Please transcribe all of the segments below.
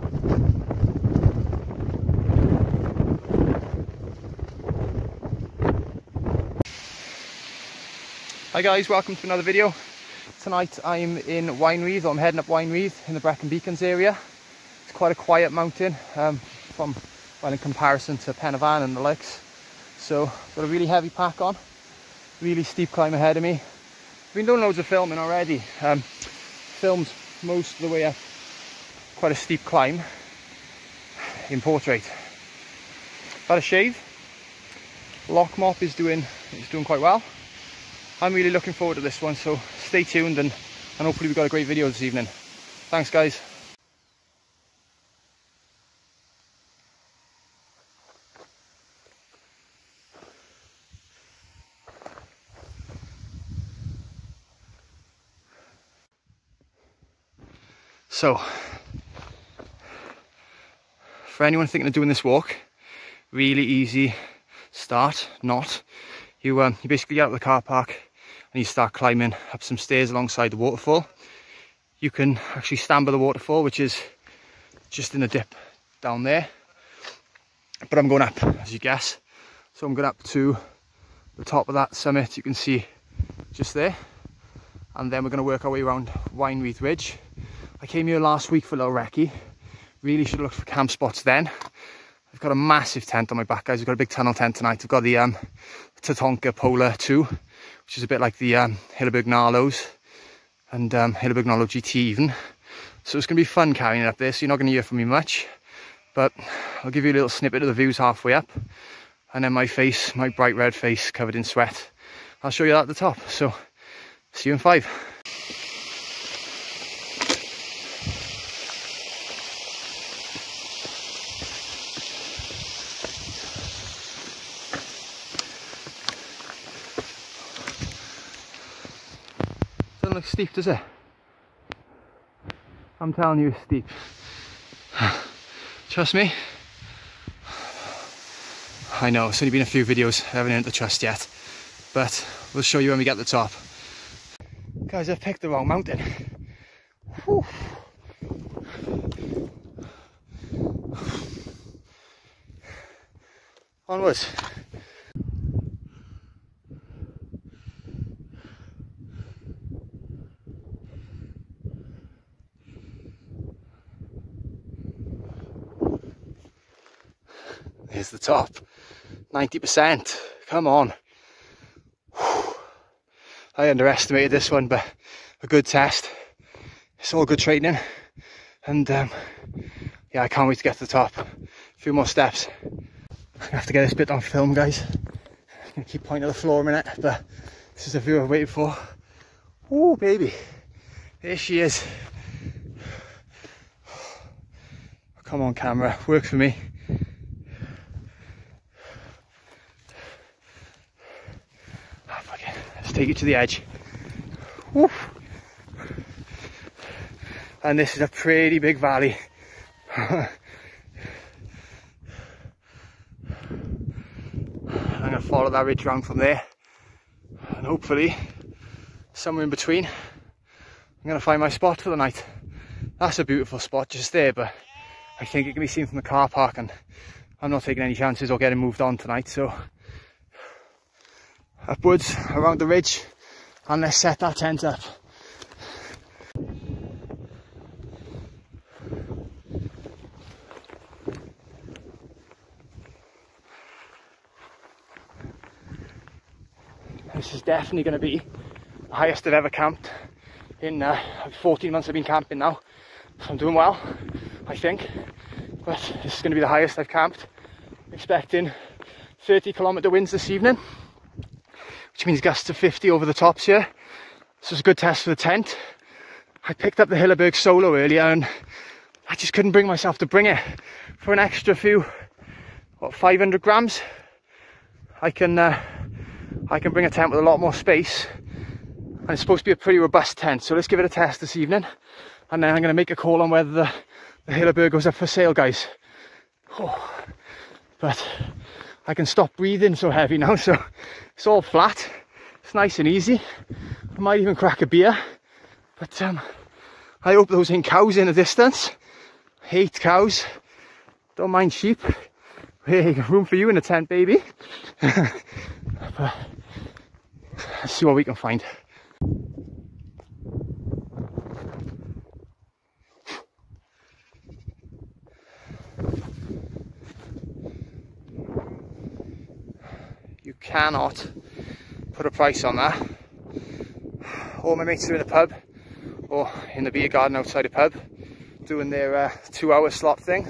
Hi guys, welcome to another video. Tonight I'm in Winereath, or I'm heading up Winereath in the Brecon Beacons area. It's quite a quiet mountain in comparison to Penavan and the likes. So got a really heavy pack on, really steep climb ahead of me. Been doing loads of filming already. Filmed most of the way up quite a steep climb in portrait. Had a shave. Lock mop is doing quite well. I'm really looking forward to this one, so stay tuned and hopefully we've got a great video this evening. Thanks guys. So, for anyone thinking of doing this walk, really easy start, not. You basically get out of the car park and you start climbing up some stairs alongside the waterfall. You can actually stand by the waterfall, which is just in a dip down there. But I'm going up, as you guess. So I'm going up to the top of that summit, you can see just there. And then we're going to work our way around Winereath Ridge. I came here last week for a little recce. Really should have looked for camp spots then. I've got a massive tent on my back, guys. We've got a big tunnel tent tonight. I've got the Tatonka Polar 2, which is a bit like the Hilleberg Narlows and Hilleberg Narlow GT even. So it's going to be fun carrying it up there, so you're not going to hear from me much. But I'll give you a little snippet of the views halfway up. And then my face, my bright red face covered in sweat. I'll show you that at the top. So see you in 5. Doesn't look steep, does it? I'm telling you it's steep. Trust me. I know, it's only been a few videos, I haven't earned the trust yet. But we'll show you when we get to the top. Guys, I've picked the wrong mountain. Whew. Onwards. Here's the top, 90%, come on. Whew. I underestimated this one, but a good test. It's all good training. And yeah, I can't wait to get to the top. A few more steps. I have to get this bit on film, guys. I'm gonna keep pointing at the floor a minute, but this is the view I've waited for. Oh, baby, there she is. Come on, camera, work for me. Let's take it to the edge. Woo. And this is a pretty big valley. I'm going to follow that ridge round from there, and hopefully somewhere in between I'm going to find my spot for the night. That's a beautiful spot just there, but I think it can be seen from the car park and I'm not taking any chances or getting moved on tonight. So upwards around the ridge and let's set that tent up. This is definitely going to be the highest I've ever camped in 14 months I've been camping now, so I'm doing well, I think. But this is going to be the highest I've camped. Expecting 30-kilometre winds this evening, which means gusts of 50 over the tops here. So it's a good test for the tent. I picked up the Hilleberg Solo earlier and I just couldn't bring myself to bring it. For an extra few, what, 500 grams, I can bring a tent with a lot more space. And it's supposed to be a pretty robust tent. So let's give it a test this evening. And then I'm going to make a call on whether the Hilleberg goes up for sale, guys. Oh, but I can stop breathing so heavy now, so it's all flat. It's nice and easy. I might even crack a beer, but I hope those ain't cows in the distance. 8 cows. Don't mind sheep. Hey, room for you in the tent, baby. But let's see what we can find. You cannot put a price on that. All my mates are in the pub or in the beer garden outside the pub doing their 2-hour slot thing.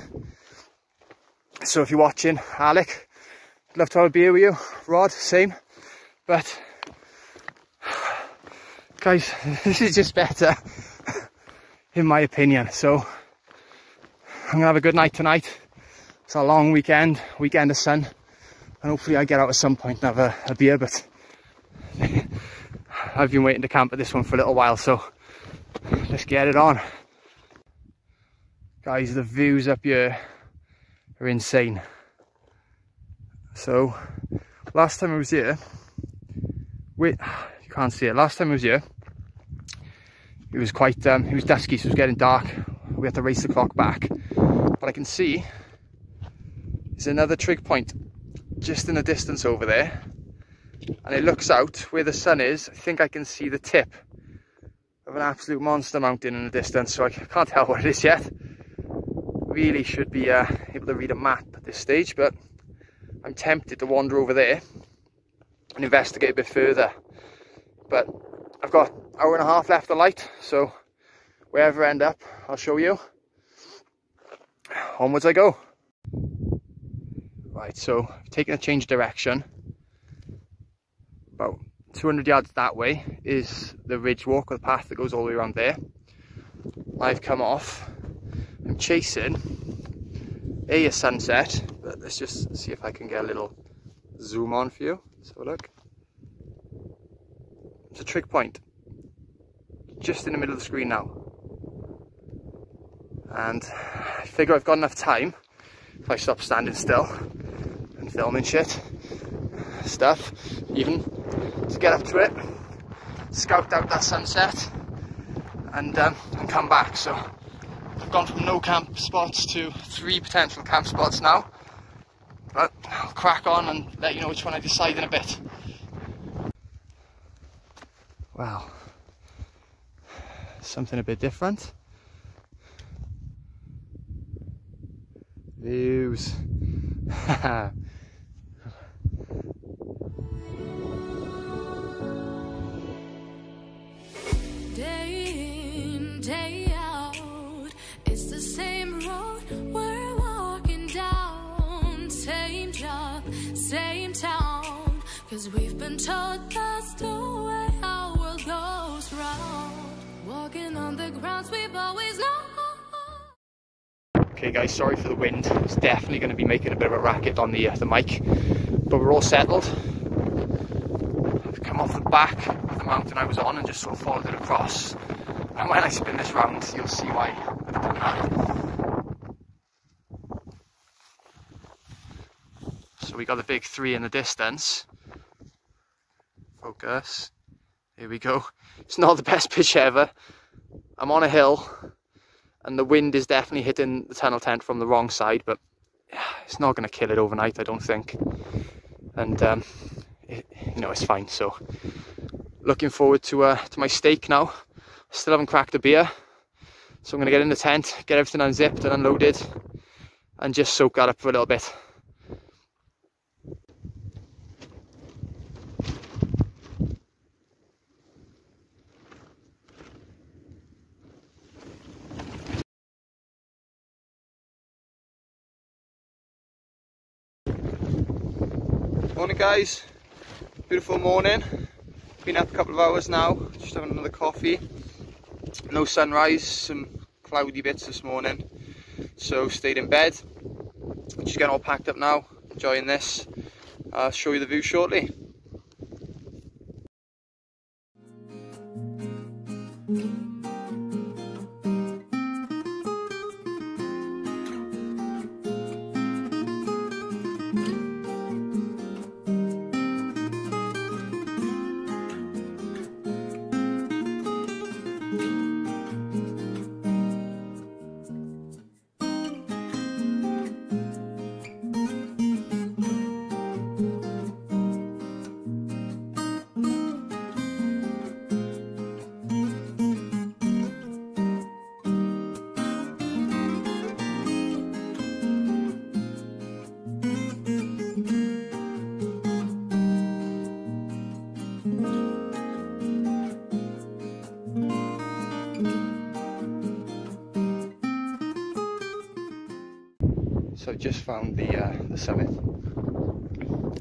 So if you're watching, Alec, I'd love to have a beer with you. Rod, same. But guys, this is just better in my opinion. So I'm gonna have a good night tonight. It's a long weekend of sun, and hopefully I get out at some point and have a beer. But I've been waiting to camp at this one for a little while, so let's get it on. Guys, the views up here are insane. So last time I was here, wait, you can't see it. Last time I was here, it was quite it was dusky, so it was getting dark. We had to race the clock back, but I can see there's another trig point just in the distance over there, and it looks out where the sun is. I think I can see the tip of an absolute monster mountain in the distance, so I can't tell what it is yet. Really should be able to read a map at this stage, but I'm tempted to wander over there and investigate a bit further. But I've got an hour and a half left of light, so wherever I end up, I'll show you. Onwards I go. Right, so I've taken a change of direction. About 200 yards that way is the ridge walk, or the path that goes all the way around there. I've come off. I'm chasing a sunset, but let's just see if I can get a little zoom on for you. Let's have a look. It's a trig point just in the middle of the screen now, and I figure I've got enough time if I stop standing still and filming shit stuff, even to get up to it, scout out that sunset, and come back. So I've gone from no camp spots to 3 potential camp spots now, but I'll crack on and let you know which one I decide in a bit. Wow, something a bit different. Views. Day in, day out, it's the same road we're walking down. Same job, same town, 'cause we've been told that's the way our world goes round. Walking on the grounds we've always known. Okay guys, sorry for the wind. It's definitely going to be making a bit of a racket on the mic, but we're all settled. I've come off the back of the mountain I was on and just sort of followed it across, and when I spin this round you'll see why I've done that. So we got the big 3 in the distance. Focus. Here we go. It's not the best pitch ever. I'm on a hill and the wind is definitely hitting the tunnel tent from the wrong side, but it's not going to kill it overnight, I don't think. And you know, it's fine. So looking forward to my steak now. Still haven't cracked a beer, so I'm going to get in the tent, get everything unzipped and unloaded, and just soak that up for a little bit. Morning guys, beautiful morning. Been up a couple of hours now, just having another coffee. No sunrise, some cloudy bits this morning, so stayed in bed. Just getting all packed up now, enjoying this. I'll show you the view shortly. So I've just found the summit.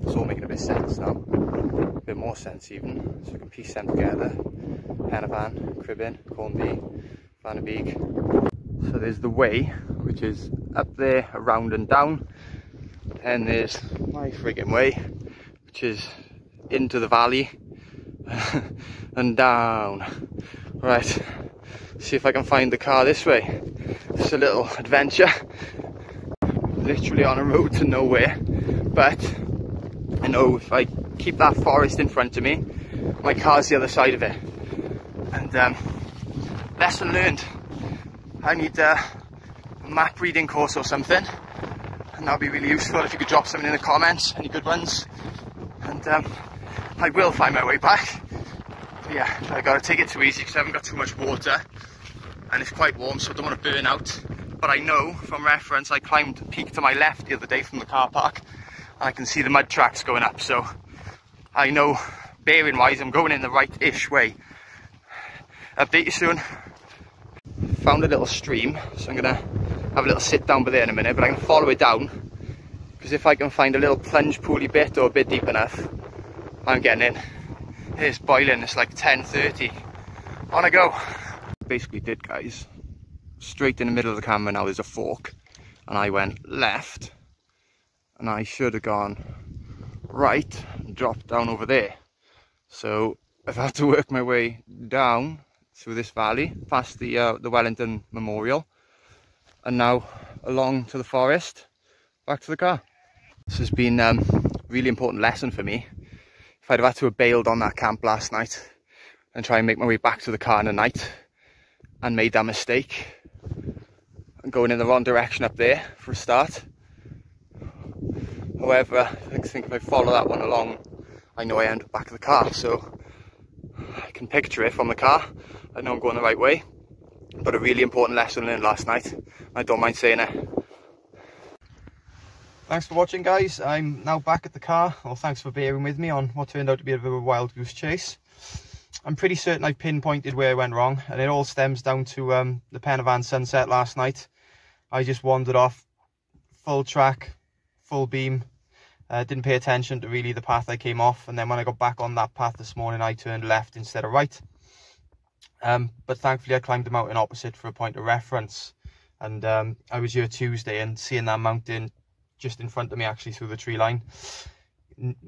It's all making a bit of sense now, a bit more sense even, so we can piece them together. Penavan, Cribbin, Cornby, Van Beek. So there's the way, which is up there, around and down, and there's my friggin' way, which is into the valley and down. Right, see if I can find the car this way. It's a little adventure, literally on a road to nowhere, but I know if I keep that forest in front of me, my car's the other side of it. And lesson learned, I need a map reading course or something, and that would be really useful if you could drop something in the comments, any good ones, and I will find my way back. But yeah, I gotta take it too easy because I haven't got too much water, and it's quite warm, so I don't want to burn out. But I know from reference, I climbed a peak to my left the other day from the car park, and I can see the mud tracks going up, so I know bearing wise I'm going in the right-ish way. Update you soon. Found a little stream, so I'm gonna have a little sit down by there in a minute, but I'm gonna follow it down, because if I can find a little plunge pooly bit or a bit deep enough, I'm getting in. It's boiling, it's like 10:30. On I go. Basically did, guys. Straight in the middle of the camera now there's a fork, and I went left, and I should have gone right and dropped down over there. So I've had to work my way down through this valley, past the Wellington Memorial, and now along to the forest, back to the car. This has been a really important lesson for me. If I'd have had to have bailed on that camp last night and try and make my way back to the car in the night, and made that mistake, and going in the wrong direction up there for a start. However, I think if I follow that one along, I know I end up back at the car, so I can picture it from the car. I know I'm going the right way, but a really important lesson learned last night. I don't mind saying it. Thanks for watching, guys. I'm now back at the car. Well, thanks for bearing with me on what turned out to be a bit of a wild goose chase. I'm pretty certain I've pinpointed where I went wrong, and it all stems down to the Penavan sunset last night. I just wandered off full track, full beam, didn't pay attention to really the path I came off, and then when I got back on that path this morning I turned left instead of right. But thankfully I climbed the mountain opposite for a point of reference, and I was here Tuesday, and seeing that mountain just in front of me actually through the tree line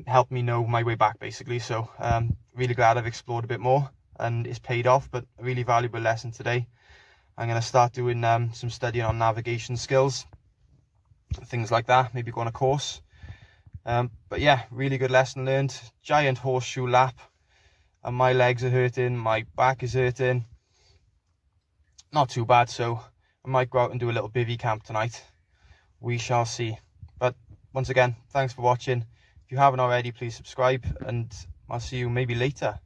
helped me know my way back basically. So really glad I've explored a bit more, and it's paid off. But a really valuable lesson today. I'm going to start doing some studying on navigation skills, things like that, maybe go on a course. But yeah, really good lesson learned. Giant horseshoe lap, and my legs are hurting, my back is hurting. Not too bad, so I might go out and do a little bivvy camp tonight. We shall see. But once again, thanks for watching. If you haven't already, please subscribe, and I'll see you maybe later.